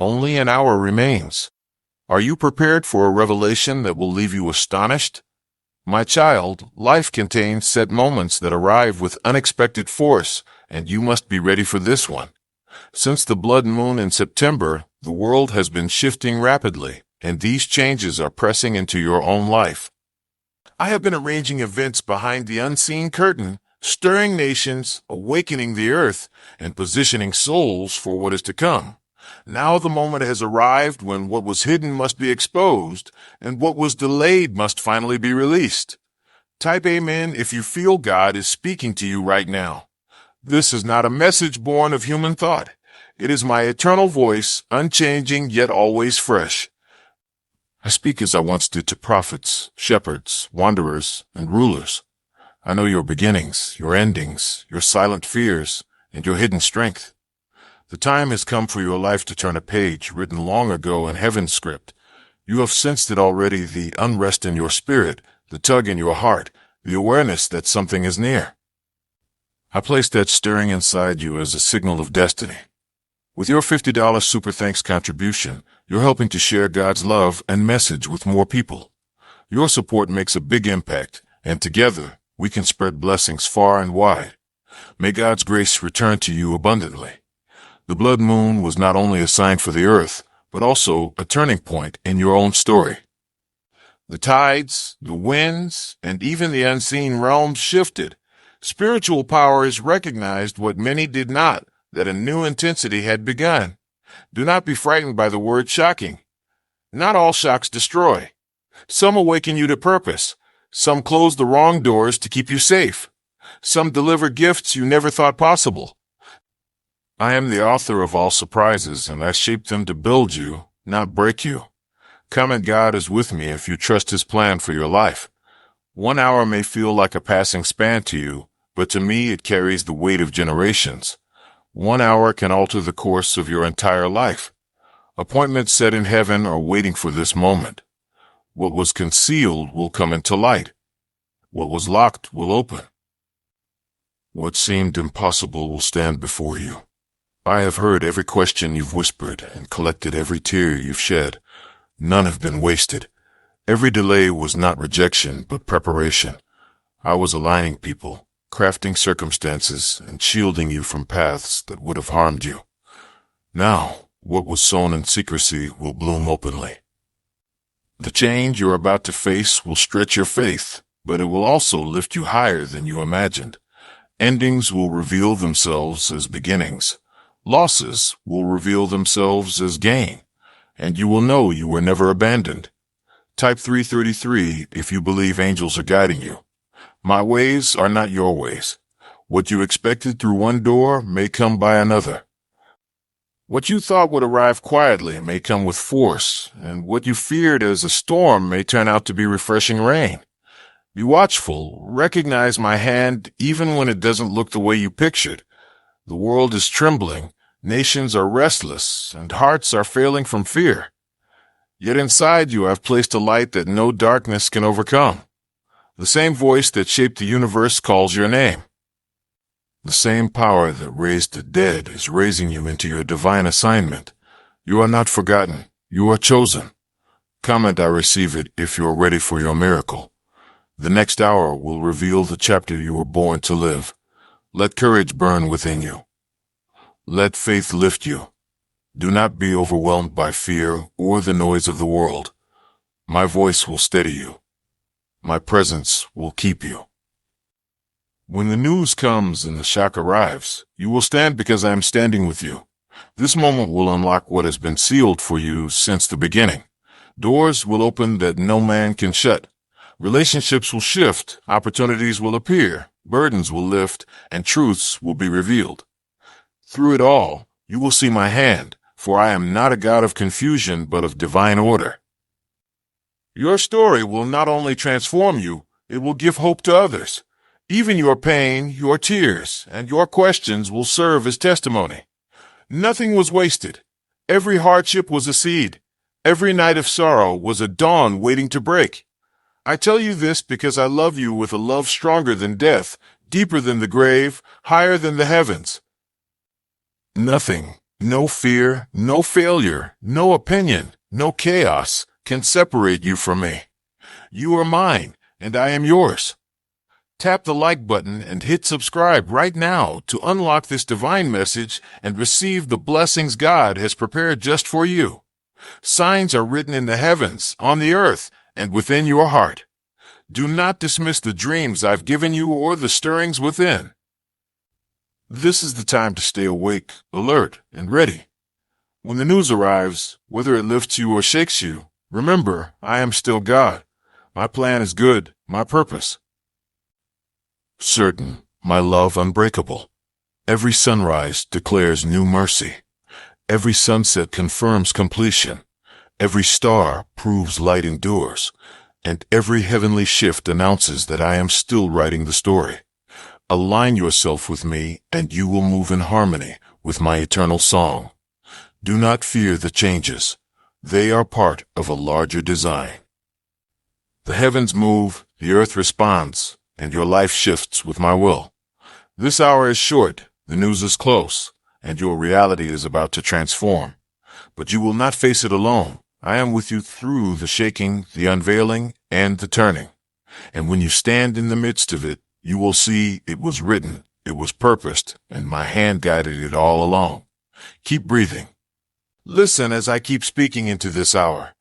Only an hour remains. Are you prepared for a revelation that will leave you astonished? My child, life contains set moments that arrive with unexpected force, and you must be ready for this one. Since the blood moon in September, the world has been shifting rapidly, and these changes are pressing into your own life. I have been arranging events behind the unseen curtain, stirring nations, awakening the earth, and positioning souls for what is to come. Now the moment has arrived when what was hidden must be exposed, and what was delayed must finally be released. Type Amen if you feel God is speaking to you right now. This is not a message born of human thought. It is my eternal voice, unchanging yet always fresh. I speak as I once did to prophets, shepherds, wanderers, and rulers. I know your beginnings, your endings, your silent fears, and your hidden strength. The time has come for your life to turn a page written long ago in heaven's script. You have sensed it already, the unrest in your spirit, the tug in your heart, the awareness that something is near. I place that stirring inside you as a signal of destiny. With your $50 Super Thanks contribution, you're helping to share God's love and message with more people. Your support makes a big impact, and together, we can spread blessings far and wide. May God's grace return to you abundantly. The blood moon was not only a sign for the earth, but also a turning point in your own story. The tides, the winds, and even the unseen realms shifted. Spiritual powers recognized what many did not, that a new intensity had begun. Do not be frightened by the word shocking. Not all shocks destroy. Some awaken you to purpose. Some close the wrong doors to keep you safe. Some deliver gifts you never thought possible. I am the author of all surprises, and I shape them to build you, not break you. Come and God is with me if you trust His plan for your life. 1 hour may feel like a passing span to you, but to me it carries the weight of generations. 1 hour can alter the course of your entire life. Appointments set in heaven are waiting for this moment. What was concealed will come into light. What was locked will open. What seemed impossible will stand before you. I have heard every question you've whispered and collected every tear you've shed. None have been wasted. Every delay was not rejection, but preparation. I was aligning people, crafting circumstances, and shielding you from paths that would have harmed you. Now, what was sown in secrecy will bloom openly. The change you're about to face will stretch your faith, but it will also lift you higher than you imagined. Endings will reveal themselves as beginnings. Losses will reveal themselves as gain, and you will know you were never abandoned. Type 333 if you believe angels are guiding you. My ways are not your ways. What you expected through one door may come by another. What you thought would arrive quietly may come with force, and what you feared as a storm may turn out to be refreshing rain. Be watchful. Recognize my hand even when it doesn't look the way you pictured. The world is trembling, nations are restless, and hearts are failing from fear. Yet inside you I've placed a light that no darkness can overcome. The same voice that shaped the universe calls your name. The same power that raised the dead is raising you into your divine assignment. You are not forgotten. You are chosen. Come and I receive it if you are ready for your miracle. The next hour will reveal the chapter you were born to live. Let courage burn within you. Let faith lift you. Do not be overwhelmed by fear or the noise of the world. My voice will steady you. My presence will keep you. When the news comes and the shock arrives, you will stand because I am standing with you. This moment will unlock what has been sealed for you since the beginning. Doors will open that no man can shut. Relationships will shift, opportunities will appear, burdens will lift, and truths will be revealed. Through it all, you will see my hand, for I am not a God of confusion, but of divine order. Your story will not only transform you, it will give hope to others. Even your pain, your tears, and your questions will serve as testimony. Nothing was wasted. Every hardship was a seed. Every night of sorrow was a dawn waiting to break. I tell you this because I love you with a love stronger than death, deeper than the grave, higher than the heavens. Nothing, No fear, no failure, no opinion, no chaos can separate you from me. You are mine, and I am yours. Tap the like button and hit subscribe right now to unlock this divine message and receive the blessings God has prepared just for you. Signs are written in the heavens, on the earth, and within your heart. Do not dismiss the dreams I've given you or the stirrings within. This is the time to stay awake, alert, and ready. When the news arrives, whether it lifts you or shakes you, remember, I am still God. My plan is good, my purpose certain, my love unbreakable. Every sunrise declares new mercy. Every sunset confirms completion. Every star proves light endures. And every heavenly shift announces that I am still writing the story. Align yourself with me, and you will move in harmony with my eternal song. Do not fear the changes. They are part of a larger design. The heavens move, the earth responds, and your life shifts with my will. This hour is short, the news is close, and your reality is about to transform. But you will not face it alone. I am with you through the shaking, the unveiling, and the turning. And when you stand in the midst of it, you will see it was written, it was purposed, and my hand guided it all along. Keep breathing. Listen as I keep speaking into this hour.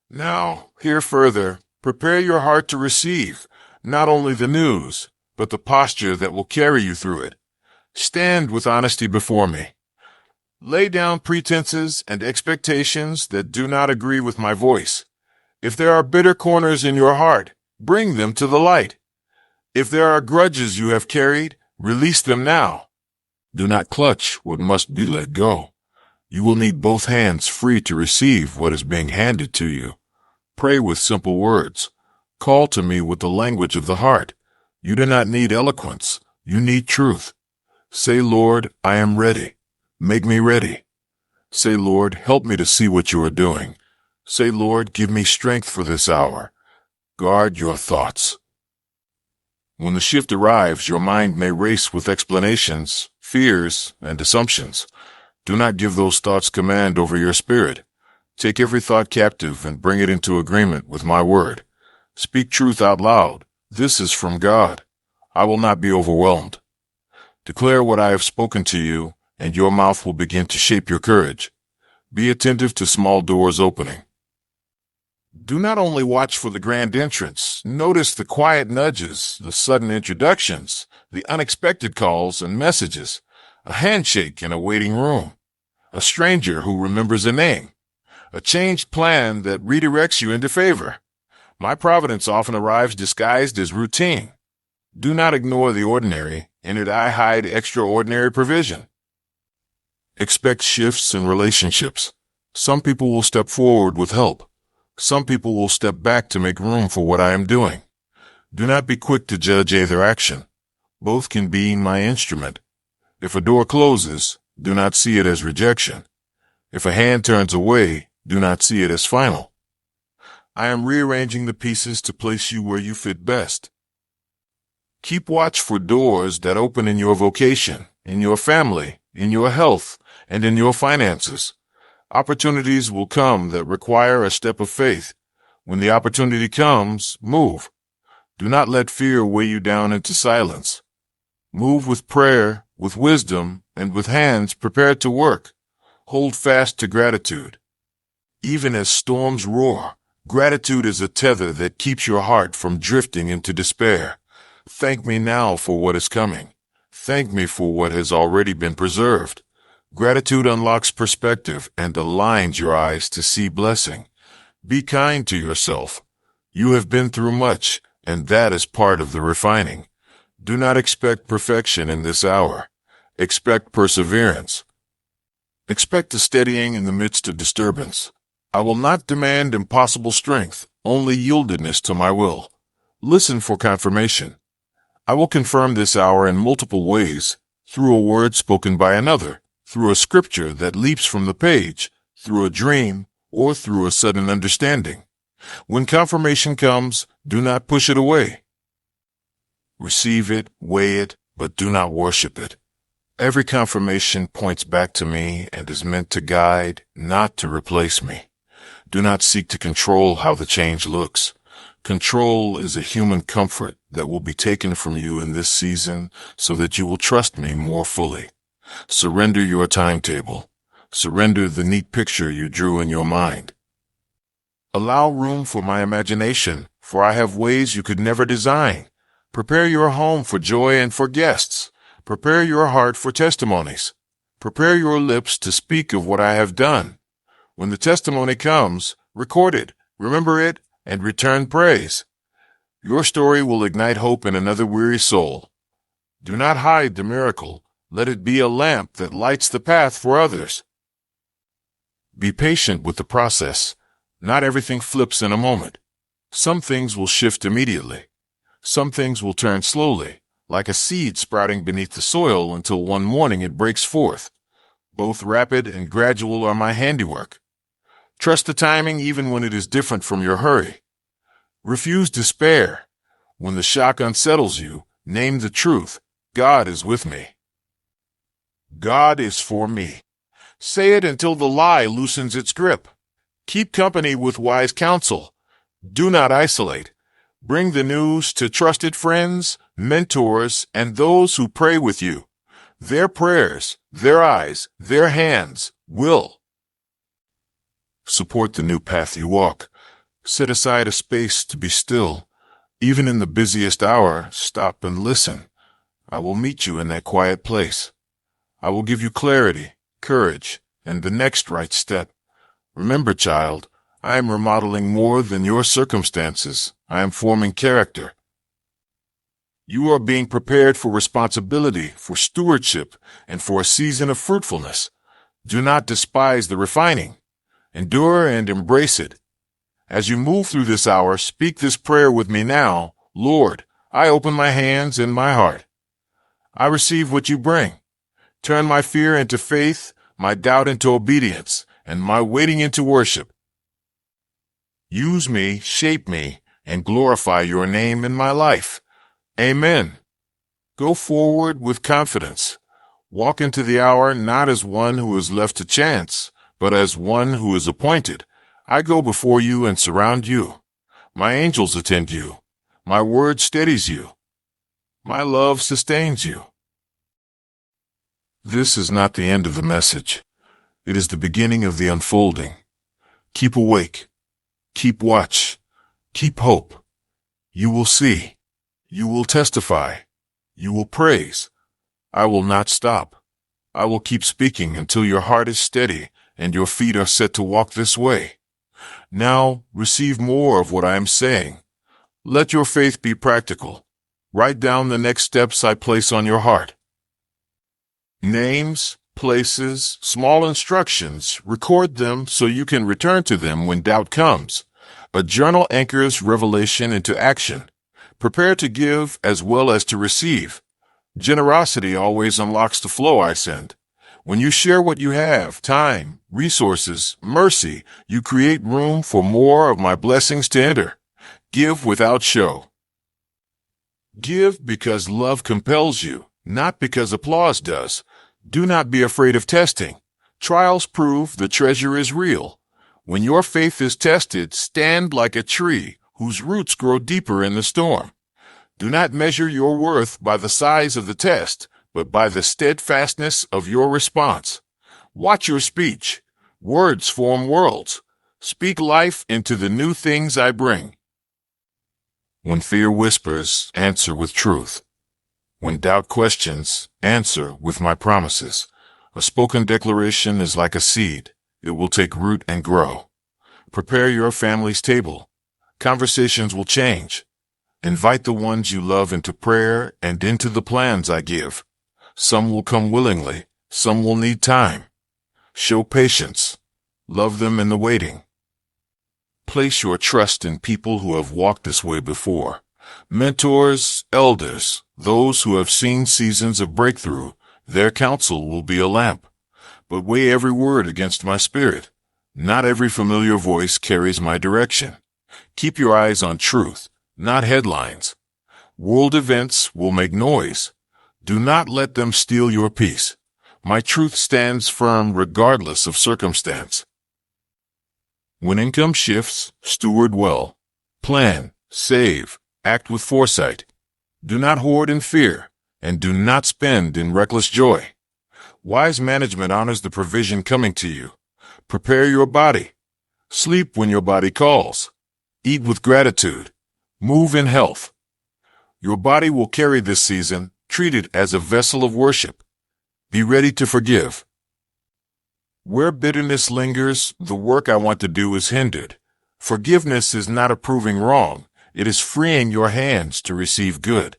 Now, hear further. Prepare your heart to receive not only the news, but the posture that will carry you through it. Stand with honesty before me. Lay down pretenses and expectations that do not agree with my voice. If there are bitter corners in your heart, bring them to the light. If there are grudges you have carried, release them now. Do not clutch what must be let go. You will need both hands free to receive what is being handed to you. Pray with simple words. Call to me with the language of the heart. You do not need eloquence. You need truth. Say, Lord, I am ready. Make me ready. Say, Lord, help me to see what you are doing. Say, Lord, give me strength for this hour. Guard your thoughts. When the shift arrives, your mind may race with explanations, fears, and assumptions. Do not give those thoughts command over your spirit. Take every thought captive and bring it into agreement with my word. Speak truth out loud. This is from God. I will not be overwhelmed. Declare what I have spoken to you, and your mouth will begin to shape your courage. Be attentive to small doors opening. Do not only watch for the grand entrance. Notice the quiet nudges, the sudden introductions, the unexpected calls and messages, a handshake in a waiting room, a stranger who remembers a name, a changed plan that redirects you into favor. My providence often arrives disguised as routine. Do not ignore the ordinary, in it I hide extraordinary provision. Expect shifts in relationships. Some people will step forward with help. Some people will step back to make room for what I am doing. Do not be quick to judge either action. Both can be my instrument. If a door closes, do not see it as rejection. If a hand turns away, do not see it as final. I am rearranging the pieces to place you where you fit best. Keep watch for doors that open in your vocation, in your family, in your health, and in your finances. Opportunities will come that require a step of faith. When the opportunity comes, move. Do not let fear weigh you down into silence. Move with prayer, with wisdom, and with hands prepared to work. Hold fast to gratitude. Even as storms roar, gratitude is a tether that keeps your heart from drifting into despair. Thank me now for what is coming. Thank me for what has already been preserved. Gratitude unlocks perspective and aligns your eyes to see blessing. Be kind to yourself. You have been through much, and that is part of the refining. Do not expect perfection in this hour. Expect perseverance. Expect a steadying in the midst of disturbance. I will not demand impossible strength, only yieldedness to my will. Listen for confirmation. I will confirm this hour in multiple ways, through a word spoken by another, through a scripture that leaps from the page, through a dream, or through a sudden understanding. When confirmation comes, do not push it away. Receive it, weigh it, but do not worship it. Every confirmation points back to me and is meant to guide, not to replace me. Do not seek to control how the change looks. Control is a human comfort that will be taken from you in this season so that you will trust me more fully. Surrender your timetable. Surrender the neat picture you drew in your mind. Allow room for my imagination, for I have ways you could never design. Prepare your home for joy and for guests. Prepare your heart for testimonies. Prepare your lips to speak of what I have done. When the testimony comes, record it, remember it, and return praise. Your story will ignite hope in another weary soul. Do not hide the miracle. Let it be a lamp that lights the path for others. Be patient with the process. Not everything flips in a moment. Some things will shift immediately. Some things will turn slowly, like a seed sprouting beneath the soil until one morning it breaks forth. Both rapid and gradual are my handiwork. Trust the timing even when it is different from your hurry. Refuse despair. When the shock unsettles you, name the truth. God is with me. God is for me. Say it until the lie loosens its grip. Keep company with wise counsel. Do not isolate. Bring the news to trusted friends, mentors, and those who pray with you. Their prayers, their eyes, their hands will support the new path you walk. Set aside a space to be still. Even in the busiest hour, stop and listen. I will meet you in that quiet place. I will give you clarity, courage, and the next right step. Remember, child, I am remodeling more than your circumstances. I am forming character. You are being prepared for responsibility, for stewardship, and for a season of fruitfulness. Do not despise the refining. Endure and embrace it. As you move through this hour, speak this prayer with me now. Lord, I open my hands and my heart. I receive what you bring. Turn my fear into faith, my doubt into obedience, and my waiting into worship. Use me, shape me, and glorify your name in my life. Amen. Go forward with confidence. Walk into the hour not as one who is left to chance, but as one who is appointed. I go before you and surround you. My angels attend you. My word steadies you. My love sustains you. This is not the end of the message. It is the beginning of the unfolding. Keep awake. Keep watch. Keep hope. You will see. You will testify. You will praise. I will not stop. I will keep speaking until your heart is steady and your feet are set to walk this way. Now, receive more of what I am saying. Let your faith be practical. Write down the next steps I place on your heart. Names, places, small instructions, record them so you can return to them when doubt comes. A journal anchors revelation into action. Prepare to give as well as to receive. Generosity always unlocks the flow I send. When you share what you have, time, resources, mercy, you create room for more of my blessings to enter. Give without show. Give because love compels you, not because applause does. Do not be afraid of testing. Trials prove the treasure is real. When your faith is tested, stand like a tree whose roots grow deeper in the storm. Do not measure your worth by the size of the test, but by the steadfastness of your response. Watch your speech. Words form worlds. Speak life into the new things I bring. When fear whispers, answer with truth. When doubt questions, answer with my promises. A spoken declaration is like a seed. It will take root and grow. Prepare your family's table. Conversations will change. Invite the ones you love into prayer and into the plans I give. Some will come willingly. Some will need time. Show patience. Love them in the waiting. Place your trust in people who have walked this way before. Mentors, elders, those who have seen seasons of breakthrough. Their counsel will be a lamp. But weigh every word against my spirit. Not every familiar voice carries my direction. Keep your eyes on truth, not headlines. World events will make noise. Do not let them steal your peace. My truth stands firm regardless of circumstance. When income shifts, steward well. Plan, save, act with foresight. Do not hoard in fear, and do not spend in reckless joy. Wise management honors the provision coming to you. Prepare your body. Sleep when your body calls. Eat with gratitude. Move in health. Your body will carry this season. Treat it as a vessel of worship. Be ready to forgive. Where bitterness lingers, the work I want to do is hindered. Forgiveness is not approving wrong. It is freeing your hands to receive good.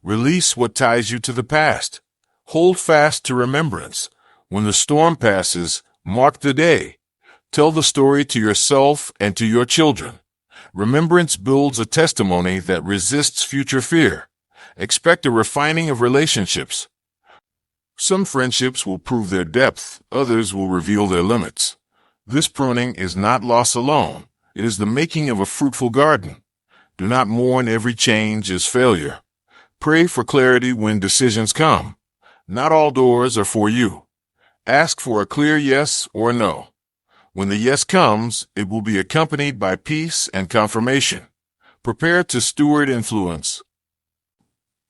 Release what ties you to the past. Hold fast to remembrance. When the storm passes, mark the day. Tell the story to yourself and to your children. Remembrance builds a testimony that resists future fear. Expect a refining of relationships. Some friendships will prove their depth, others will reveal their limits. This pruning is not loss alone. It is the making of a fruitful garden. Do not mourn every change as failure. Pray for clarity when decisions come. Not all doors are for you. Ask for a clear yes or no. When the yes comes, it will be accompanied by peace and confirmation. Prepare to steward influence.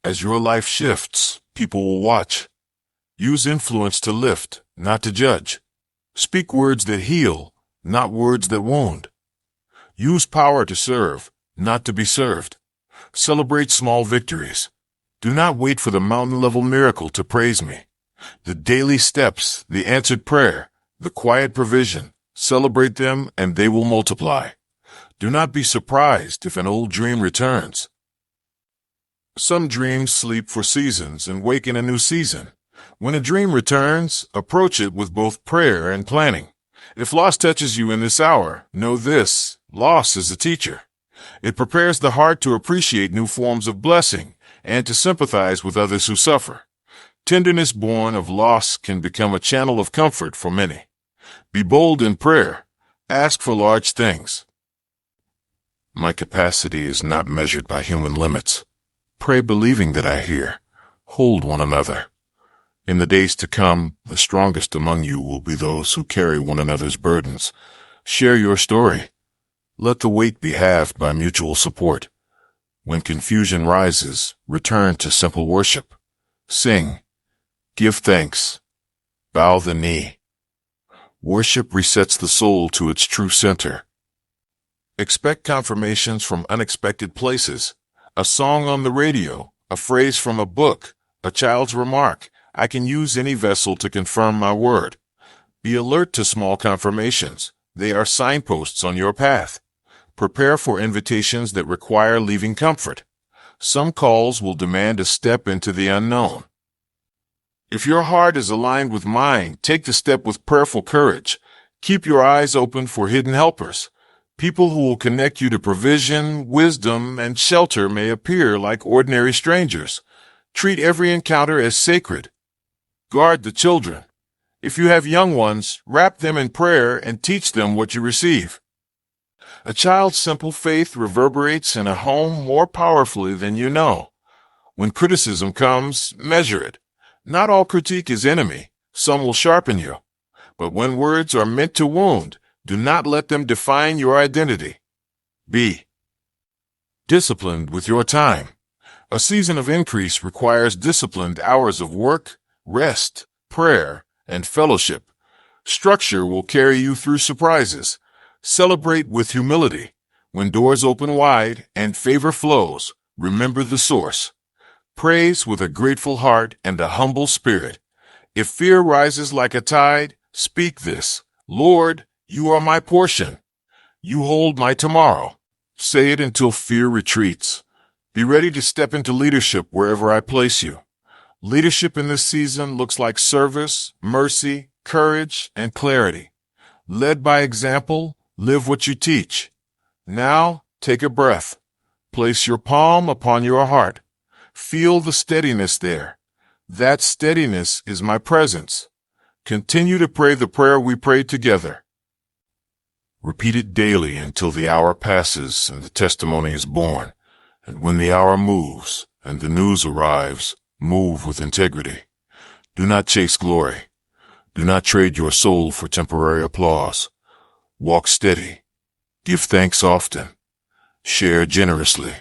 As your life shifts, people will watch. Use influence to lift, not to judge. Speak words that heal, not words that wound. Use power to serve, not to be served. Celebrate small victories. Do not wait for the mountain-level miracle to praise me. The daily steps, the answered prayer, the quiet provision, celebrate them and they will multiply. Do not be surprised if an old dream returns. Some dreams sleep for seasons and wake in a new season. When a dream returns, approach it with both prayer and planning. If loss touches you in this hour, know this: loss is a teacher. It prepares the heart to appreciate new forms of blessing and to sympathize with others who suffer. Tenderness born of loss can become a channel of comfort for many. Be bold in prayer. Ask for large things. My capacity is not measured by human limits. Pray believing that I hear. Hold one another. In the days to come, the strongest among you will be those who carry one another's burdens. Share your story. Let the weight be halved by mutual support. When confusion rises, return to simple worship. Sing. Give thanks. Bow the knee. Worship resets the soul to its true center. Expect confirmations from unexpected places. A song on the radio, a phrase from a book, a child's remark. I can use any vessel to confirm my word. Be alert to small confirmations. They are signposts on your path. Prepare for invitations that require leaving comfort. Some calls will demand a step into the unknown. If your heart is aligned with mine, take the step with prayerful courage. Keep your eyes open for hidden helpers. People who will connect you to provision, wisdom, and shelter may appear like ordinary strangers. Treat every encounter as sacred. Guard the children. If you have young ones, wrap them in prayer and teach them what you receive. A child's simple faith reverberates in a home more powerfully than you know. When criticism comes, measure it. Not all critique is enemy. Some will sharpen you. But when words are meant to wound, do not let them define your identity. Be disciplined with your time. A season of increase requires disciplined hours of work, rest, prayer, and fellowship. Structure will carry you through surprises. Celebrate with humility. When doors open wide and favor flows, remember the source. Praise with a grateful heart and a humble spirit. If fear rises like a tide, speak this: Lord, you are my portion. You hold my tomorrow. Say it until fear retreats. Be ready to step into leadership wherever I place you. Leadership in this season looks like service, mercy, courage, and clarity. Led by example, live what you teach. Now, take a breath. Place your palm upon your heart. Feel the steadiness there. That steadiness is my presence. Continue to pray the prayer we prayed together. Repeat it daily until the hour passes and the testimony is born. And when the hour moves and the news arrives, Move with integrity. Do not chase glory. Do not trade your soul for temporary applause. Walk steady. Give thanks often. Share generously.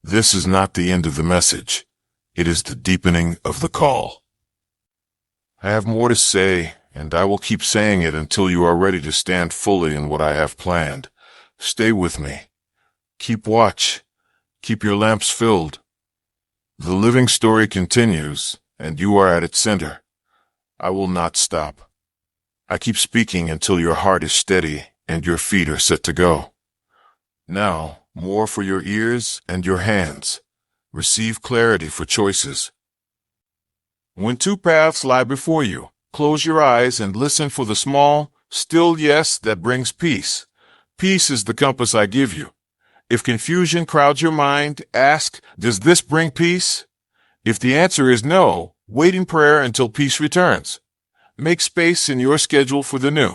This is not the end of the message. It is the deepening of the call. I have more to say, and I will keep saying it until you are ready to stand fully in what I have planned. Stay with me. Keep watch. Keep your lamps filled. The living story continues, and you are at its center. I will not stop. I keep speaking until your heart is steady and your feet are set to go. Now, more for your ears and your hands. Receive clarity for choices. When two paths lie before you, close your eyes and listen for the small, still yes that brings peace. Peace is the compass I give you. If confusion crowds your mind, ask, does this bring peace? If the answer is no, wait in prayer until peace returns. Make space in your schedule for the new.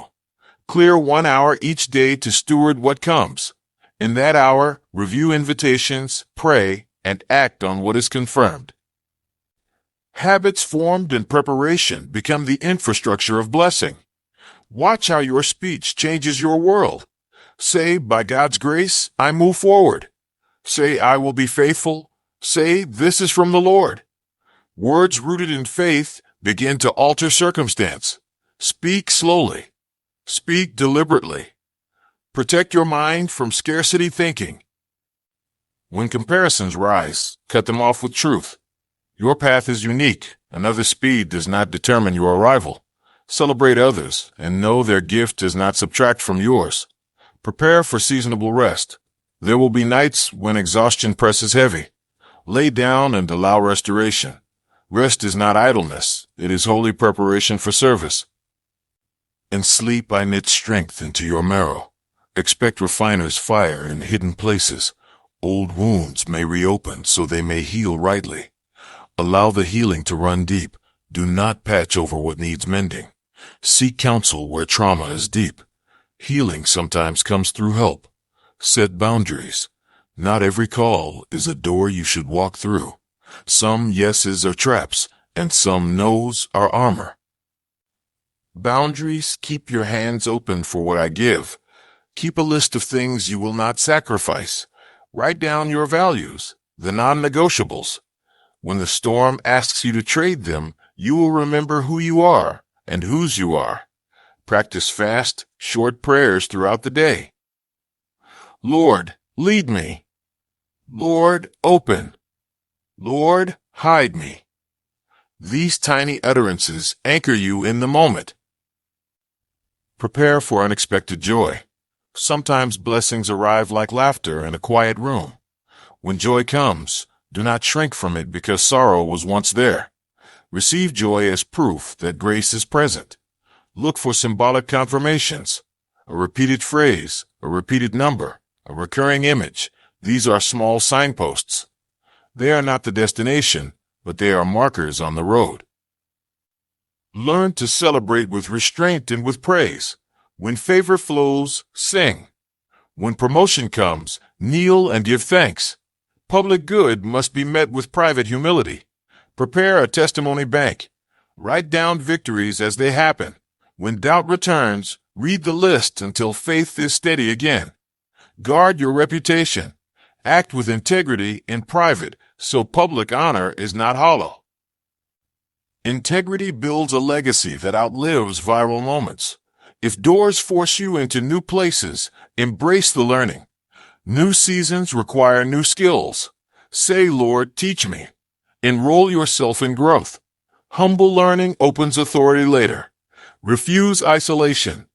Clear 1 hour each day to steward what comes. In that hour, review invitations, pray, and act on what is confirmed. Habits formed in preparation become the infrastructure of blessing. Watch how your speech changes your world. Say, by God's grace, I move forward. Say, I will be faithful. Say, this is from the Lord. Words rooted in faith begin to alter circumstance. Speak slowly. Speak deliberately. Protect your mind from scarcity thinking. When comparisons rise, cut them off with truth. Your path is unique. Another's speed does not determine your arrival. Celebrate others and know their gift does not subtract from yours. Prepare for seasonable rest. There will be nights when exhaustion presses heavy. Lay down and allow restoration. Rest is not idleness. It is holy preparation for service. In sleep I knit strength into your marrow. Expect refiner's fire in hidden places. Old wounds may reopen so they may heal rightly. Allow the healing to run deep. Do not patch over what needs mending. Seek counsel where trauma is deep. Healing sometimes comes through help. Set boundaries. Not every call is a door you should walk through. Some yeses are traps, and some no's are armor. Boundaries keep your hands open for what I give. Keep a list of things you will not sacrifice. Write down your values, the non-negotiables. When the storm asks you to trade them, you will remember who you are and whose you are. Practice fast, short prayers throughout the day. Lord, lead me. Lord, open. Lord, hide me. These tiny utterances anchor you in the moment. Prepare for unexpected joy. Sometimes blessings arrive like laughter in a quiet room. When joy comes, do not shrink from it because sorrow was once there. Receive joy as proof that grace is present. Look for symbolic confirmations. A repeated phrase, a repeated number, a recurring image. These are small signposts. They are not the destination, but they are markers on the road. Learn to celebrate with restraint and with praise. When favor flows, sing. When promotion comes, kneel and give thanks. Public good must be met with private humility. Prepare a testimony bank. Write down victories as they happen. When doubt returns, read the list until faith is steady again. Guard your reputation. Act with integrity in private so public honor is not hollow. Integrity builds a legacy that outlives viral moments. If doors force you into new places, embrace the learning. New seasons require new skills. Say, Lord, teach me. Enroll yourself in growth. Humble learning opens authority later. Refuse isolation.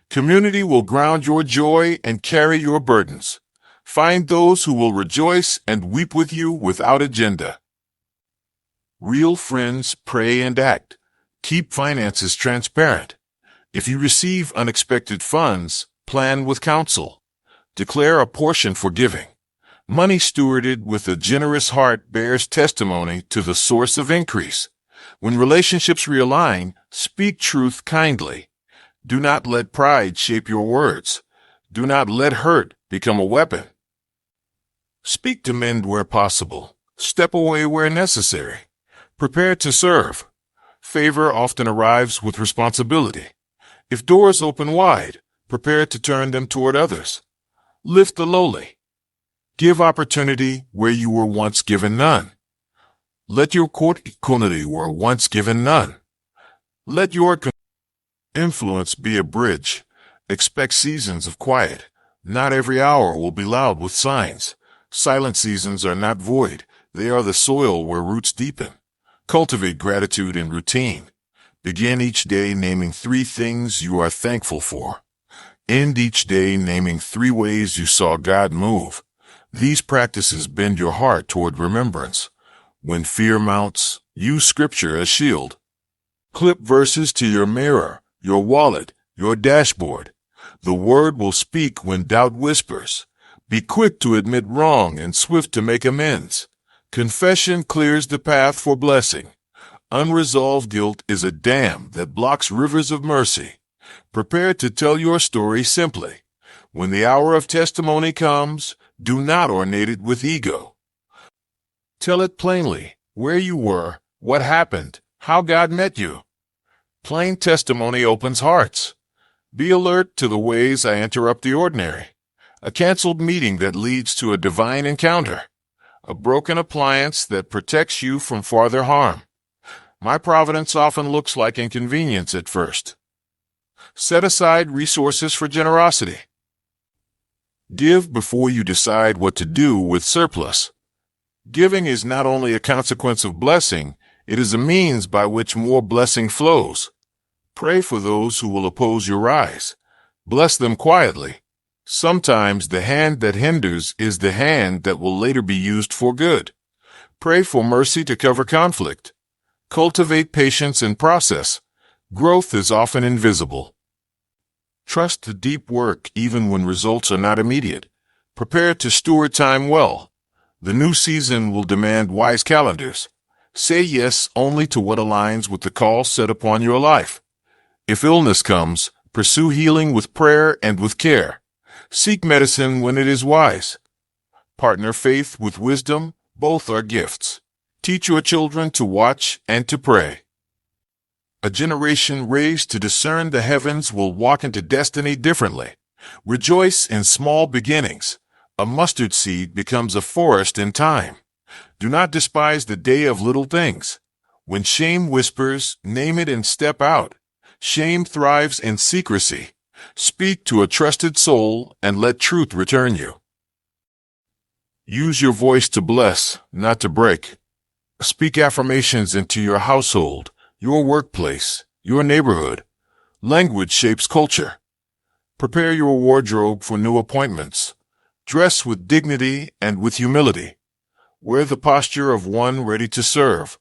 Community will ground your joy and carry your burdens. Find those who will rejoice and weep with you without agenda. Real friends pray and act. Keep finances transparent. If you receive unexpected funds, plan with counsel. Declare a portion for giving. Money stewarded with a generous heart bears testimony to the source of increase. When relationships realign, speak truth kindly. Do not let pride shape your words. Do not let hurt become a weapon. Speak to mend where possible. Step away where necessary. Prepare to serve. Favor often arrives with responsibility. If doors open wide, prepare to turn them toward others. Lift the lowly. Give opportunity where you were once given none. Let your opportunity were once given none. Let your influence be a bridge. Expect seasons of quiet. Not every hour will be loud with signs. Silent seasons are not void. They are the soil where roots deepen. Cultivate gratitude in routine. Begin each day naming 3 things you are thankful for. End each day naming 3 ways you saw God move. These practices bend your heart toward remembrance. When fear mounts, use scripture as shield. Clip verses to your mirror, your wallet, your dashboard. The word will speak when doubt whispers. Be quick to admit wrong and swift to make amends. Confession clears the path for blessing. Unresolved guilt is a dam that blocks rivers of mercy. Prepare to tell your story simply. When the hour of testimony comes, do not ornate it with ego. Tell it plainly, where you were, what happened, how God met you. Plain testimony opens hearts. Be alert to the ways I interrupt the ordinary. A canceled meeting that leads to a divine encounter. A broken appliance that protects you from farther harm. My providence often looks like inconvenience at first. Set aside resources for generosity. Give before you decide what to do with surplus. Giving is not only a consequence of blessing, it is a means by which more blessing flows. Pray for those who will oppose your rise. Bless them quietly. Sometimes the hand that hinders is the hand that will later be used for good. Pray for mercy to cover conflict. Cultivate patience in process. Growth is often invisible. Trust the deep work even when results are not immediate. Prepare to steward time well. The new season will demand wise calendars. Say yes only to what aligns with the call set upon your life. If illness comes, pursue healing with prayer and with care. Seek medicine when it is wise. Partner faith with wisdom, both are gifts. Teach your children to watch and to pray. A generation raised to discern the heavens will walk into destiny differently. Rejoice in small beginnings. A mustard seed becomes a forest in time. Do not despise the day of little things. When shame whispers, name it and step out. Shame thrives in secrecy. Speak to a trusted soul and let truth return you. Use your voice to bless, not to break. Speak affirmations into your household, your workplace, your neighborhood. Language shapes culture. Prepare your wardrobe for new appointments. Dress with dignity and with humility. Wear the posture of one ready to serve.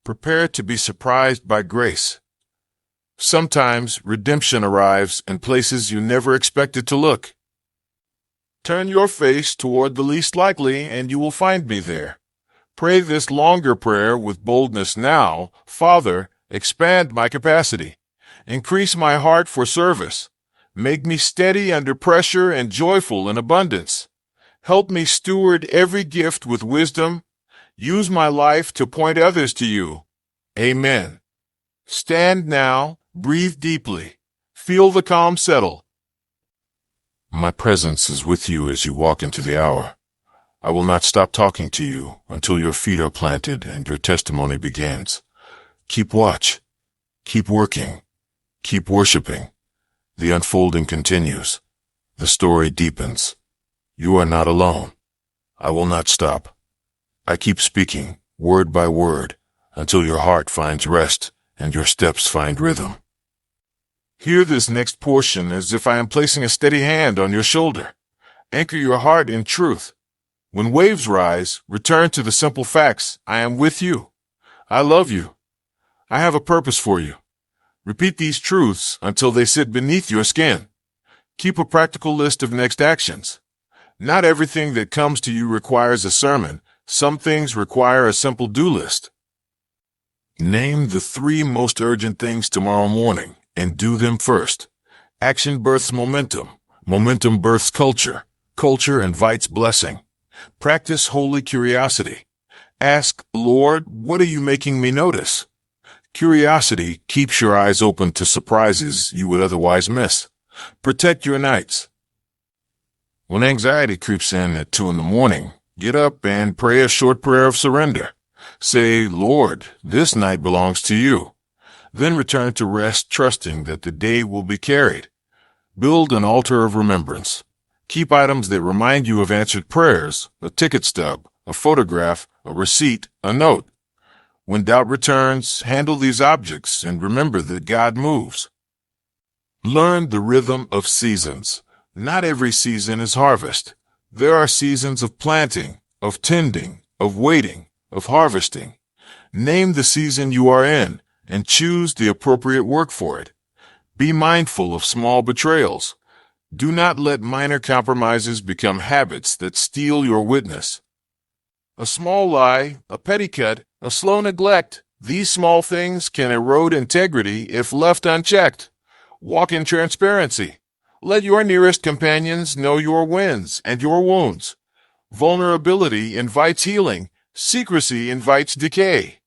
Prepare to be surprised by grace. Sometimes redemption arrives in places you never expected to look. Turn your face toward the least likely and you will find me there. Pray this longer prayer with boldness now. Father, expand my capacity. Increase my heart for service. Make me steady under pressure and joyful in abundance. Help me steward every gift with wisdom. Use my life to point others to you. Amen. Stand now, breathe deeply. Feel the calm settle. My presence is with you as you walk into the hour. I will not stop talking to you until your feet are planted and your testimony begins. Keep watch. Keep working. Keep worshiping. The unfolding continues. The story deepens. You are not alone. I will not stop. I keep speaking, word by word, until your heart finds rest and your steps find rhythm. Hear this next portion as if I am placing a steady hand on your shoulder. Anchor your heart in truth. When waves rise, return to the simple facts. I am with you. I love you. I have a purpose for you. Repeat these truths until they sit beneath your skin. Keep a practical list of next actions. Not everything that comes to you requires a sermon. Some things require a simple do list. Name the 3 most urgent things tomorrow morning and do them first. Action births momentum. Momentum births culture. Culture invites blessing. Practice holy curiosity. Ask, Lord, what are you making me notice? Curiosity keeps your eyes open to surprises you would otherwise miss. Protect your nights. When anxiety creeps in at 2 in the morning, get up and pray a short prayer of surrender. Say, Lord, this night belongs to you. Then return to rest, trusting that the day will be carried. Build an altar of remembrance. Keep items that remind you of answered prayers, a ticket stub, a photograph, a receipt, a note. When doubt returns, handle these objects and remember that God moves. Learn the rhythm of seasons. Not every season is harvest. There are seasons of planting, of tending, of waiting, of harvesting. Name the season you are in and choose the appropriate work for it. Be mindful of small betrayals. Do not let minor compromises become habits that steal your witness. A small lie, a petty cut, a slow neglect, these small things can erode integrity if left unchecked. Walk in transparency. Let your nearest companions know your wins and your wounds. Vulnerability invites healing. Secrecy invites decay.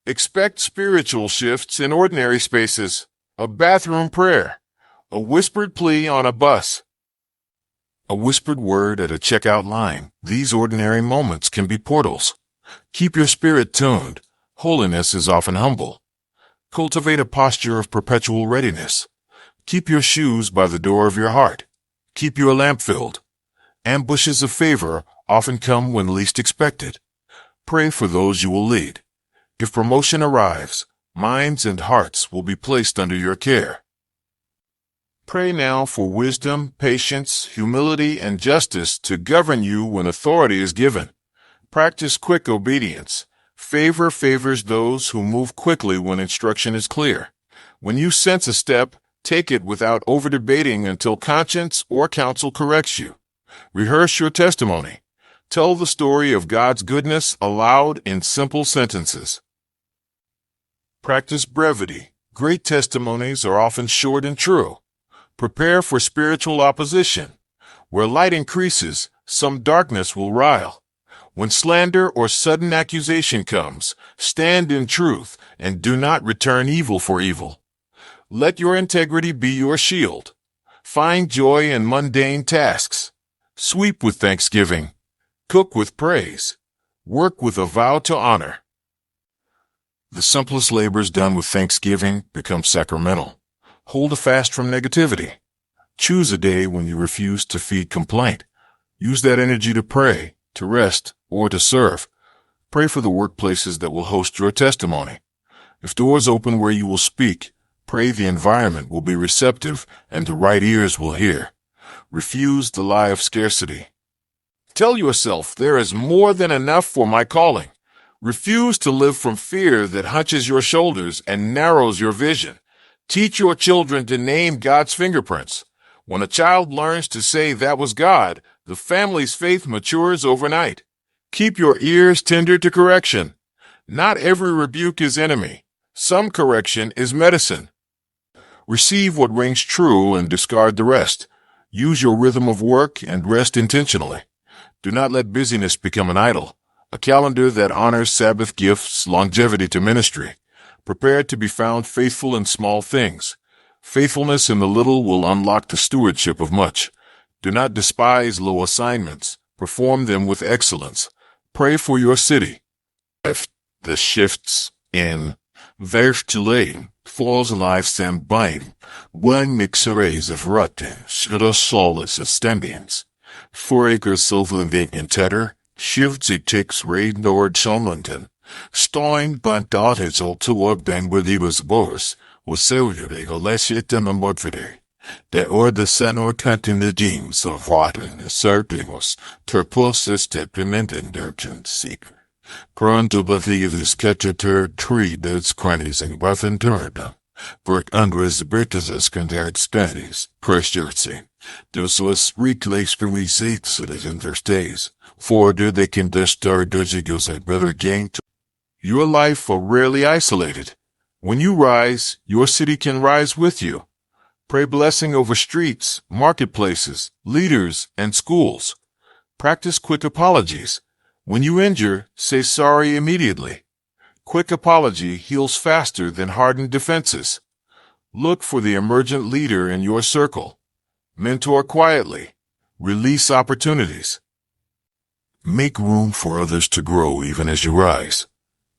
Expect spiritual shifts in ordinary spaces. A bathroom prayer. A whispered plea on a bus. A whispered word at a checkout line. These ordinary moments can be portals. Keep your spirit tuned. Holiness is often humble. Cultivate a posture of perpetual readiness. Keep your shoes by the door of your heart. Keep your lamp filled. Ambushes of favor often come when least expected. Pray for those you will lead. If promotion arrives, minds and hearts will be placed under your care. Pray now for wisdom, patience, humility, and justice to govern you when authority is given. Practice quick obedience. Favor favors those who move quickly when instruction is clear. When you sense a step, take it without over-debating until conscience or counsel corrects you. Rehearse your testimony. Tell the story of God's goodness aloud in simple sentences. Practice brevity. Great testimonies are often short and true. Prepare for spiritual opposition. Where light increases, some darkness will rile. When slander or sudden accusation comes, stand in truth and do not return evil for evil. Let your integrity be your shield. Find joy in mundane tasks. Sweep with thanksgiving. Cook with praise. Work with a vow to honor. The simplest labors done with thanksgiving become sacramental. Hold a fast from negativity. Choose a day when you refuse to feed complaint. Use that energy to pray, to rest, or to serve. Pray for the workplaces that will host your testimony. If doors open where you will speak, pray the environment will be receptive and the right ears will hear. Refuse the lie of scarcity. Tell yourself there is more than enough for my calling. Refuse to live from fear that hunches your shoulders and narrows your vision. Teach your children to name God's fingerprints. When a child learns to say that was God, the family's faith matures overnight. Keep your ears tender to correction. Not every rebuke is enemy. Some correction is medicine. Receive what rings true and discard the rest. Use your rhythm of work and rest intentionally. Do not let busyness become an idol. A calendar that honors Sabbath gifts longevity to ministry. Prepare to be found faithful in small things. Faithfulness in the little will unlock the stewardship of much. Do not despise low assignments. Perform them with excellence. Pray for your city. If the shifts in vertilade falls alive stand by, one mixeres of rotte, should a solace standings. 4 acres silver vacant tether, shifts it takes raid Lord Sholmonton. Stein bant out his old toward Ben with he was boss, was silver a less it than a modfide. The or the senor cut in the jeans of rotten, asserting turposis deplement and urgent seeker. Pronto believe this catcher tree that's crannies and buffin turda. Bert under his Britas compared studies, pressure. This was reclays for we seats in their stays. For do they can disturb goes at better gain to your life are rarely isolated. When you rise, your city can rise with you. Pray blessing over streets, marketplaces, leaders, and schools. Practice quick apologies. When you injure, say sorry immediately. Quick apology heals faster than hardened defenses. Look for the emergent leader in your circle. Mentor quietly. Release opportunities. Make room for others to grow even as you rise.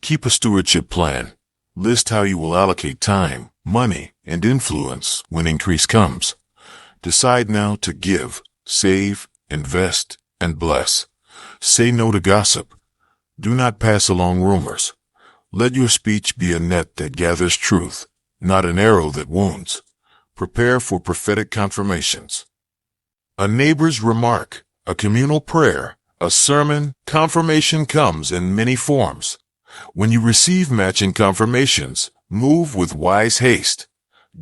Keep a stewardship plan. List how you will allocate time, money, and influence when increase comes. Decide now to give, save, invest, and bless. Say no to gossip. Do not pass along rumors. Let your speech be a net that gathers truth, not an arrow that wounds. Prepare for prophetic confirmations. A neighbor's remark, a communal prayer, a sermon, confirmation comes in many forms. When you receive matching confirmations, move with wise haste.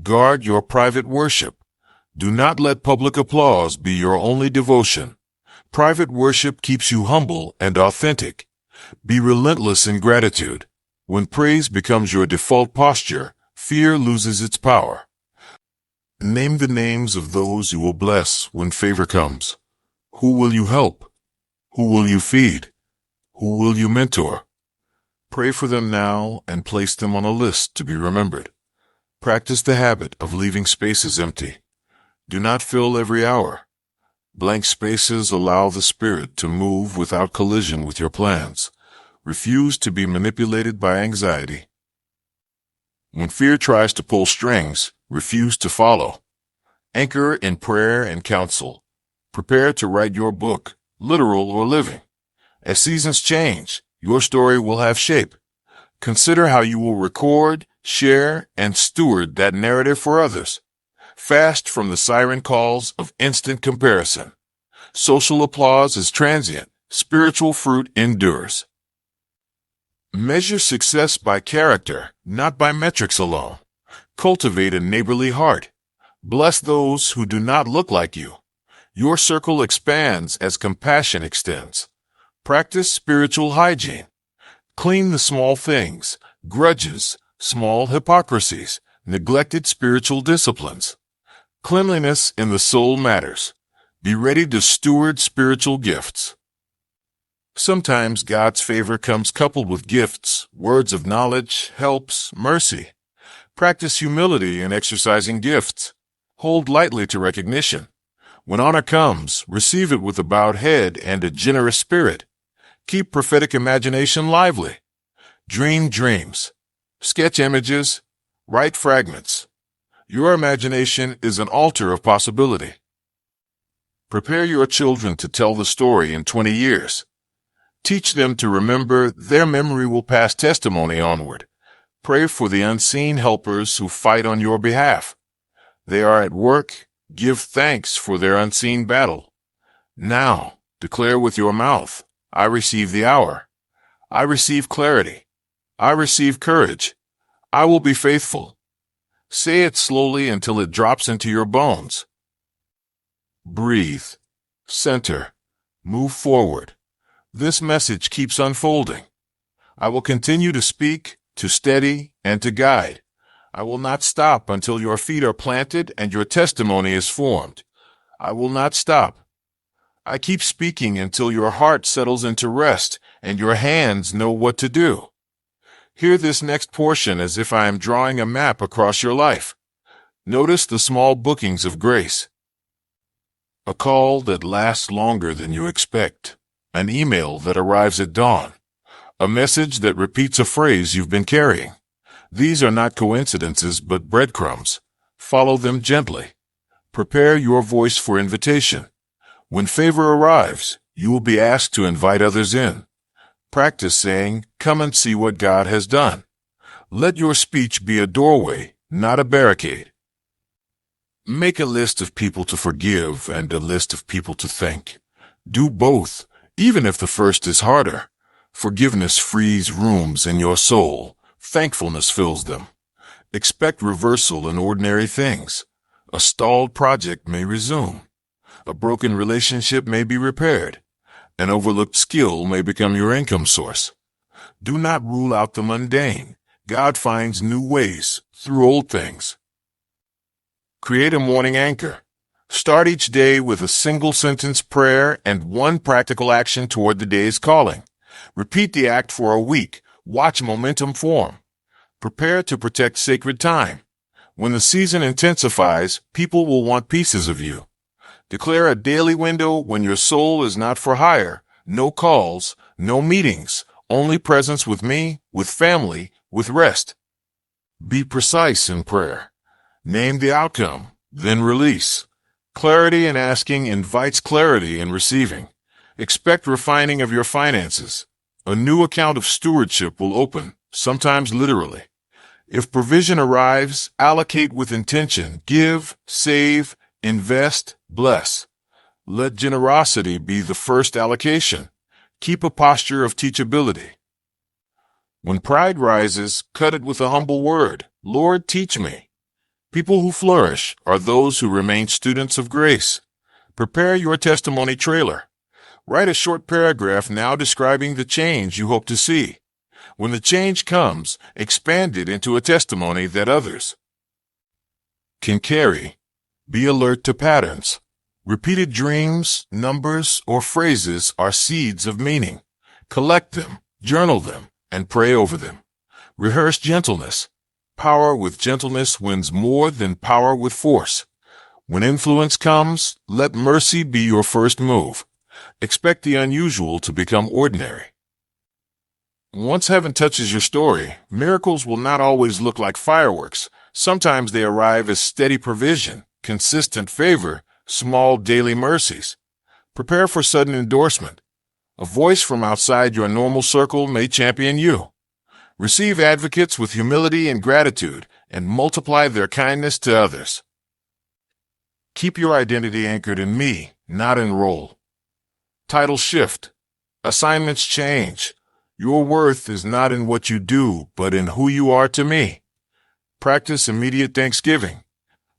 Guard your private worship. Do not let public applause be your only devotion. Private worship keeps you humble and authentic. Be relentless in gratitude. When praise becomes your default posture, fear loses its power. Name the names of those you will bless when favor comes. Who will you help? Who will you feed? Who will you mentor? Pray for them now and place them on a list to be remembered. Practice the habit of leaving spaces empty. Do not fill every hour. Blank spaces allow the Spirit to move without collision with your plans. Refuse to be manipulated by anxiety. When fear tries to pull strings, refuse to follow. Anchor in prayer and counsel. Prepare to write your book, literal or living. As seasons change, your story will have shape. Consider how you will record, share, and steward that narrative for others. Fast from the siren calls of instant comparison. Social applause is transient. Spiritual fruit endures. Measure success by character, not by metrics alone. Cultivate a neighborly heart. Bless those who do not look like you. Your circle expands as compassion extends. Practice spiritual hygiene. Clean the small things, grudges, small hypocrisies, neglected spiritual disciplines. Cleanliness in the soul matters. Be ready to steward spiritual gifts. Sometimes God's favor comes coupled with gifts, words of knowledge, helps, mercy. Practice humility in exercising gifts. Hold lightly to recognition. When honor comes, receive it with a bowed head and a generous spirit. Keep prophetic imagination lively. Dream dreams. Sketch images. Write fragments. Your imagination is an altar of possibility. Prepare your children to tell the story in 20 years. Teach them to remember. Their memory will pass testimony onward. Pray for the unseen helpers who fight on your behalf. They are at work. Give thanks for their unseen battle. Now, declare with your mouth, I receive the hour. I receive clarity. I receive courage. I will be faithful. Say it slowly until it drops into your bones. Breathe. Center. Move forward. This message keeps unfolding. I will continue to speak, to steady, and to guide. I will not stop until your feet are planted and your testimony is formed. I will not stop. I keep speaking until your heart settles into rest and your hands know what to do. Hear this next portion as if I am drawing a map across your life. Notice the small bookings of grace. A call that lasts longer than you expect. An email that arrives at dawn. A message that repeats a phrase you've been carrying. These are not coincidences but breadcrumbs. Follow them gently. Prepare your voice for invitation. When favor arrives, you will be asked to invite others in. Practice saying, "Come and see what God has done." Let your speech be a doorway, not a barricade. Make a list of people to forgive and a list of people to thank. Do both, even if the first is harder. Forgiveness frees rooms in your soul. Thankfulness fills them. Expect reversal in ordinary things. A stalled project may resume. A broken relationship may be repaired. An overlooked skill may become your income source. Do not rule out the mundane. God finds new ways through old things. Create a morning anchor. Start each day with a single-sentence prayer and one practical action toward the day's calling. Repeat the act for a week. Watch momentum form. Prepare to protect sacred time. When the season intensifies, people will want pieces of you. Declare a daily window when your soul is not for hire. No calls, no meetings, only presence with me, with family, with rest. Be precise in prayer. Name the outcome, then release. Clarity in asking invites clarity in receiving. Expect refining of your finances. A new account of stewardship will open, sometimes literally. If provision arrives, allocate with intention. Give, save, invest, bless. Let generosity be the first allocation. Keep a posture of teachability. When pride rises, cut it with a humble word. Lord, teach me. People who flourish are those who remain students of grace. Prepare your testimony trailer. Write a short paragraph now describing the change you hope to see. When the change comes, expand it into a testimony that others can carry. Be alert to patterns. Repeated dreams, numbers, or phrases are seeds of meaning. Collect them, journal them, and pray over them. Rehearse gentleness. Power with gentleness wins more than power with force. When influence comes, let mercy be your first move. Expect the unusual to become ordinary. Once heaven touches your story, miracles will not always look like fireworks. Sometimes they arrive as steady provision, consistent favor, small daily mercies. Prepare for sudden endorsement. A voice from outside your normal circle may champion you. Receive advocates with humility and gratitude, and multiply their kindness to others. Keep your identity anchored in me, not in role. Title shift. Assignments change. Your worth is not in what you do, but in who you are to me. Practice immediate thanksgiving.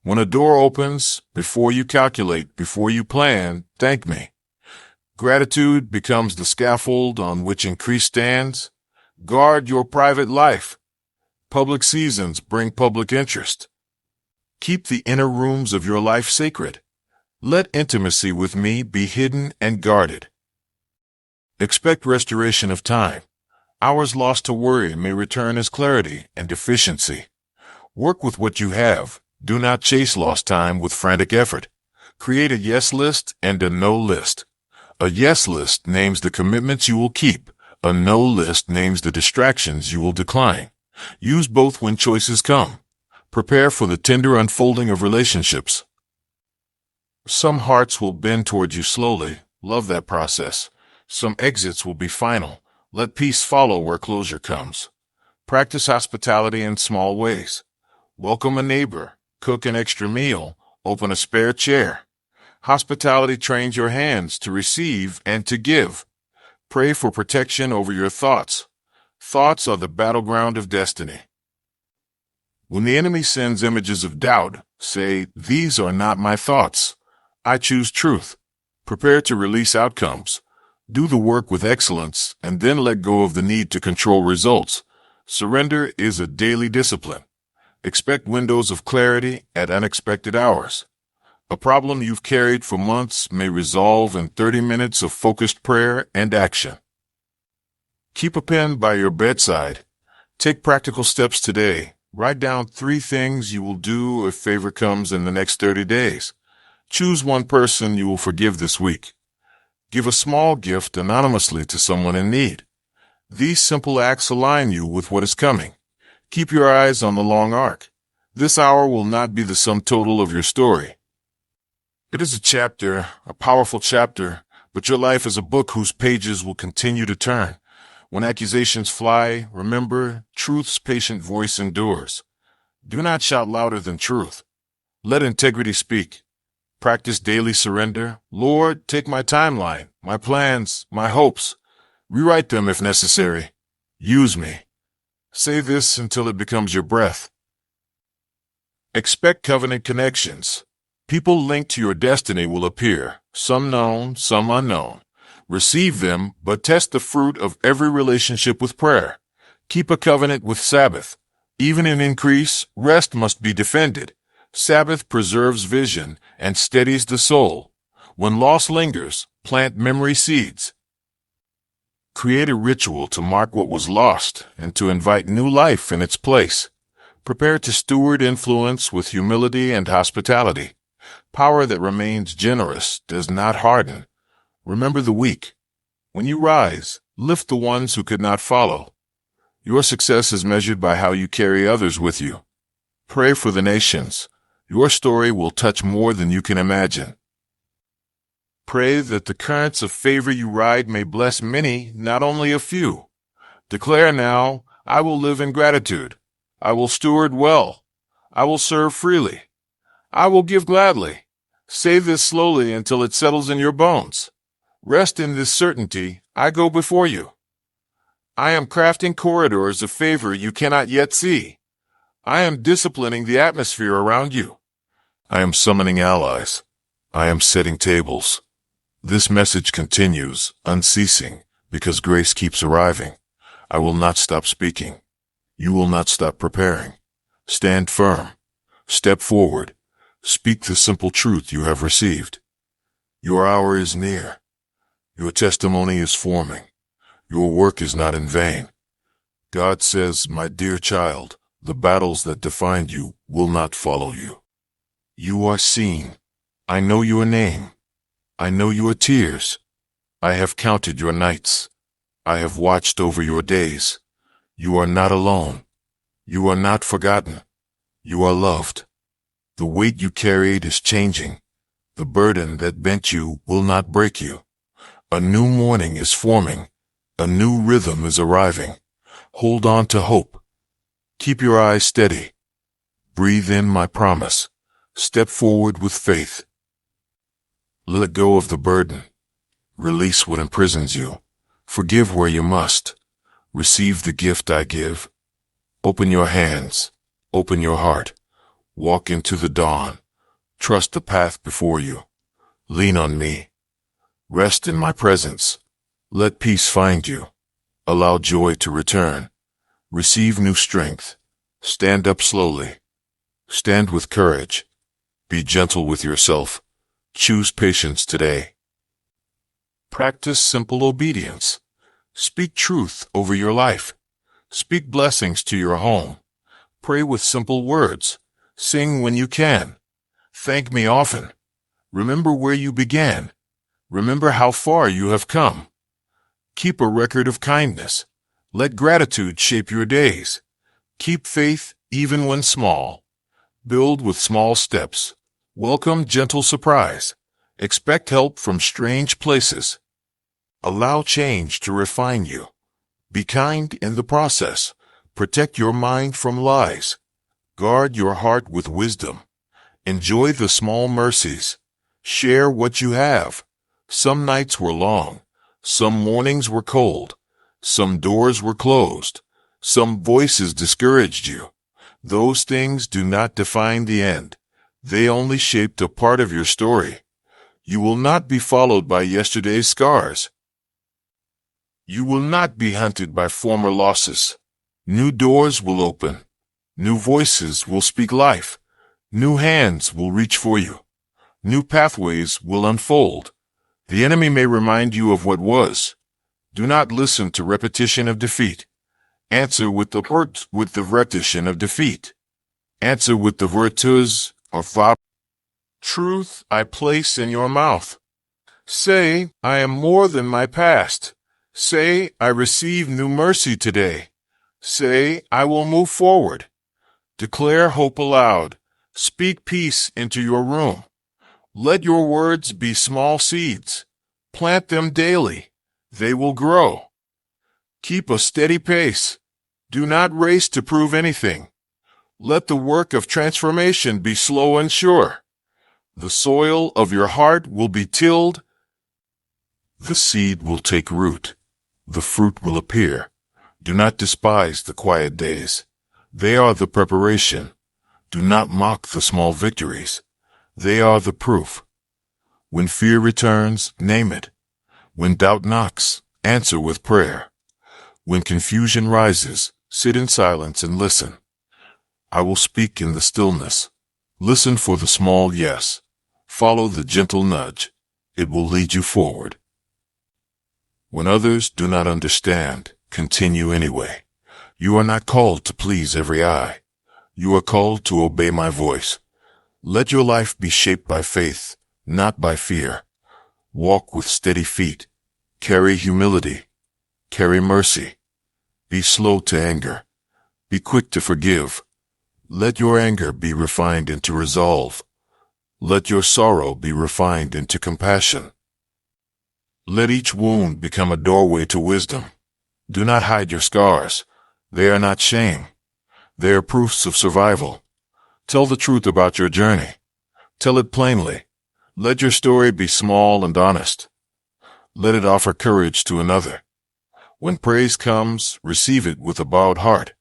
When a door opens, before you calculate, before you plan, thank me. Gratitude becomes the scaffold on which increase stands. Guard your private life. Public seasons bring public interest. Keep the inner rooms of your life sacred. Let intimacy with me be hidden and guarded. Expect restoration of time. Hours lost to worry may return as clarity and efficiency. Work with what you have. Do not chase lost time with frantic effort. Create a yes list and a no list. A yes list names the commitments you will keep. A no list names the distractions you will decline. Use both when choices come. Prepare for the tender unfolding of relationships. Some hearts will bend towards you slowly. Love that process. Some exits will be final. Let peace follow where closure comes. Practice hospitality in small ways. Welcome a neighbor. Cook an extra meal. Open a spare chair. Hospitality trains your hands to receive and to give. Pray for protection over your thoughts. Thoughts are the battleground of destiny. When the enemy sends images of doubt, say, "These are not my thoughts. I choose truth." Prepare to release outcomes. Do the work with excellence, and then let go of the need to control results. Surrender is a daily discipline. Expect windows of clarity at unexpected hours. A problem you've carried for months may resolve in 30 minutes of focused prayer and action. Keep a pen by your bedside. Take practical steps today. Write down 3 things you will do if favor comes in the next 30 days. Choose one person you will forgive this week. Give a small gift anonymously to someone in need. These simple acts align you with what is coming. Keep your eyes on the long arc. This hour will not be the sum total of your story. It is a chapter, a powerful chapter, but your life is a book whose pages will continue to turn. When accusations fly, remember, truth's patient voice endures. Do not shout louder than truth. Let integrity speak. Practice daily surrender. Lord, take my timeline, my plans, my hopes. Rewrite them if necessary. Use me. Say this until it becomes your breath. Expect covenant connections. People linked to your destiny will appear, some known, some unknown. Receive them, but test the fruit of every relationship with prayer. Keep a covenant with Sabbath. Even in increase, rest must be defended. Sabbath preserves vision and steadies the soul. When loss lingers, plant memory seeds. Create a ritual to mark what was lost and to invite new life in its place. Prepare to steward influence with humility and hospitality. Power that remains generous does not harden. Remember the weak. When you rise, lift the ones who could not follow. Your success is measured by how you carry others with you. Pray for the nations. Your story will touch more than you can imagine. Pray that the currents of favor you ride may bless many, not only a few. Declare now, I will live in gratitude. I will steward well. I will serve freely. I will give gladly. Say this slowly until it settles in your bones. Rest in this certainty, I go before you. I am crafting corridors of favor you cannot yet see. I am disciplining the atmosphere around you. I am summoning allies. I am setting tables. This message continues, unceasing, because grace keeps arriving. I will not stop speaking. You will not stop preparing. Stand firm. Step forward. Speak the simple truth you have received. Your hour is near. Your testimony is forming. Your work is not in vain. God says, my dear child, the battles that defined you will not follow you. You are seen. I know your name. I know your tears. I have counted your nights. I have watched over your days. You are not alone. You are not forgotten. You are loved. The weight you carried is changing. The burden that bent you will not break you. A new morning is forming. A new rhythm is arriving. Hold on to hope. Keep your eyes steady. Breathe in my promise. Step forward with faith. Let go of the burden. Release what imprisons you. Forgive where you must. Receive the gift I give. Open your hands. Open your heart. Walk into the dawn. Trust the path before you. Lean on me. Rest in my presence. Let peace find you. Allow joy to return. Receive new strength. Stand up slowly. Stand with courage. Be gentle with yourself. Choose patience today. Practice simple obedience. Speak truth over your life. Speak blessings to your home. Pray with simple words. Sing when you can. Thank me often. Remember where you began. Remember how far you have come. Keep a record of kindness. Let gratitude shape your days. Keep faith even when small. Build with small steps. Welcome gentle surprise. Expect help from strange places. Allow change to refine you. Be kind in the process. Protect your mind from lies. Guard your heart with wisdom. Enjoy the small mercies. Share what you have. Some nights were long. Some mornings were cold. Some doors were closed. Some voices discouraged you. Those things do not define the end. They only shaped a part of your story. You will not be followed by yesterday's scars. You will not be hunted by former losses. New doors will open. New voices will speak life. New hands will reach for you. New pathways will unfold. The enemy may remind you of what was. Do not listen to repetition of defeat. Answer with the repetition of defeat. Answer with the virtues of truth I place in your mouth. Say, I am more than my past. Say, I receive new mercy today. Say, I will move forward. Declare hope aloud. Speak peace into your room. Let your words be small seeds. Plant them daily. They will grow. Keep a steady pace. Do not race to prove anything. Let the work of transformation be slow and sure. The soil of your heart will be tilled. The seed will take root. The fruit will appear. Do not despise the quiet days. They are the preparation. Do not mock the small victories. They are the proof. When fear returns, name it. When doubt knocks, answer with prayer. When confusion rises, sit in silence and listen. I will speak in the stillness. Listen for the small yes. Follow the gentle nudge. It will lead you forward. When others do not understand, continue anyway. You are not called to please every eye. You are called to obey my voice. Let your life be shaped by faith, not by fear. Walk with steady feet. Carry humility. Carry mercy. Be slow to anger. Be quick to forgive. Let your anger be refined into resolve. Let your sorrow be refined into compassion. Let each wound become a doorway to wisdom. Do not hide your scars. They are not shame. They are proofs of survival. Tell the truth about your journey. Tell it plainly. Let your story be small and honest. Let it offer courage to another. When praise comes, receive it with a bowed heart.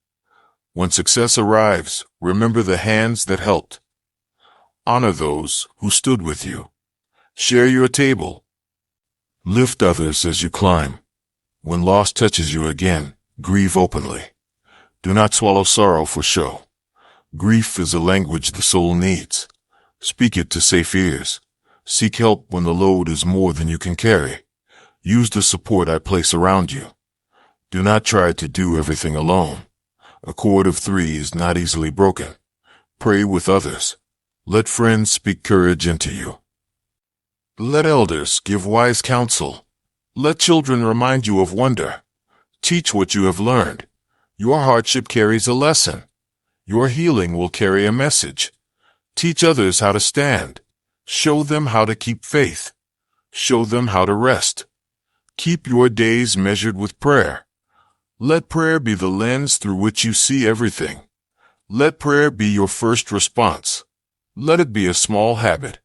When success arrives, remember the hands that helped. Honor those who stood with you. Share your table. Lift others as you climb. When loss touches you again, grieve openly. Do not swallow sorrow for show. Grief is a language the soul needs. Speak it to safe ears. Seek help when the load is more than you can carry. Use the support I place around you. Do not try to do everything alone. A cord of three is not easily broken. Pray with others. Let friends speak courage into you. Let elders give wise counsel. Let children remind you of wonder. Teach what you have learned. Your hardship carries a lesson. Your healing will carry a message. Teach others how to stand. Show them how to keep faith. Show them how to rest. Keep your days measured with prayer. Let prayer be the lens through which you see everything. Let prayer be your first response. Let it be a small habit.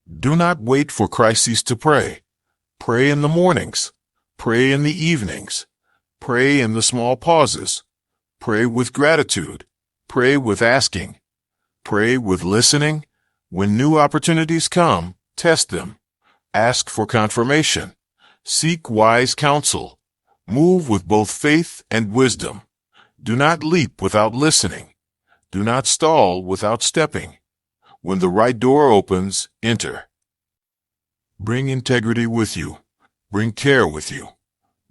Do not wait for crises to pray. Pray in the mornings. Pray in the evenings. Pray in the small pauses. Pray with gratitude. Pray with asking. Pray with listening. When new opportunities come, test them. Ask for confirmation. Seek wise counsel. Move with both faith and wisdom. Do not leap without listening. Do not stall without stepping. When the right door opens, enter. Bring integrity with you. Bring care with you.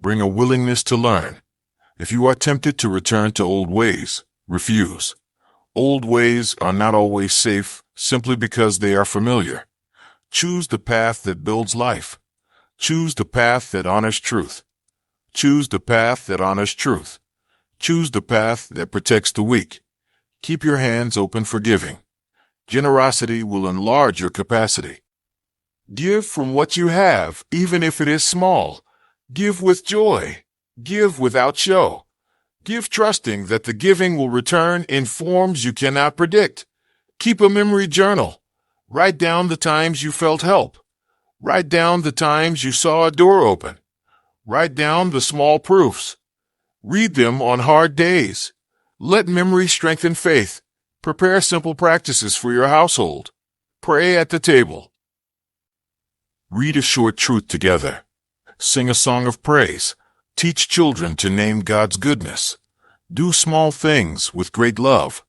Bring a willingness to learn. If you are tempted to return to old ways, refuse. Old ways are not always safe simply because they are familiar. Choose the path that builds life. Choose the path that honors truth. Choose the path that honors truth. Choose the path that protects the weak. Keep your hands open for giving. Generosity will enlarge your capacity. Give from what you have, even if it is small. Give with joy. Give without show. Give trusting that the giving will return in forms you cannot predict. Keep a memory journal. Write down the times you felt help. Write down the times you saw a door open. Write down the small proofs. Read them on hard days. Let memory strengthen faith. Prepare simple practices for your household. Pray at the table. Read a short truth together. Sing a song of praise. Teach children to name God's goodness. Do small things with great love.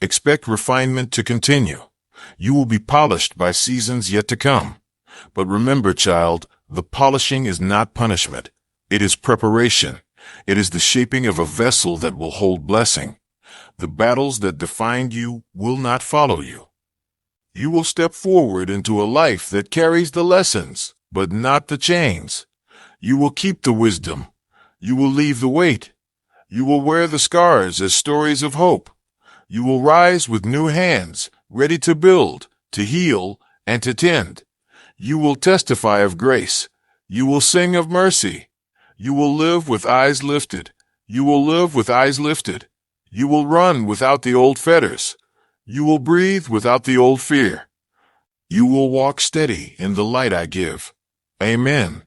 Expect refinement to continue. You will be polished by seasons yet to come. But remember, child, the polishing is not punishment. It is preparation. It is the shaping of a vessel that will hold blessing. The battles that defined you will not follow you. You will step forward into a life that carries the lessons, but not the chains. You will keep the wisdom. You will leave the weight. You will wear the scars as stories of hope. You will rise with new hands, ready to build, to heal, and to tend. You will testify of grace. You will sing of mercy. You will live with eyes lifted. You will live with eyes lifted. You will run without the old fetters. You will breathe without the old fear. You will walk steady in the light I give. Amen.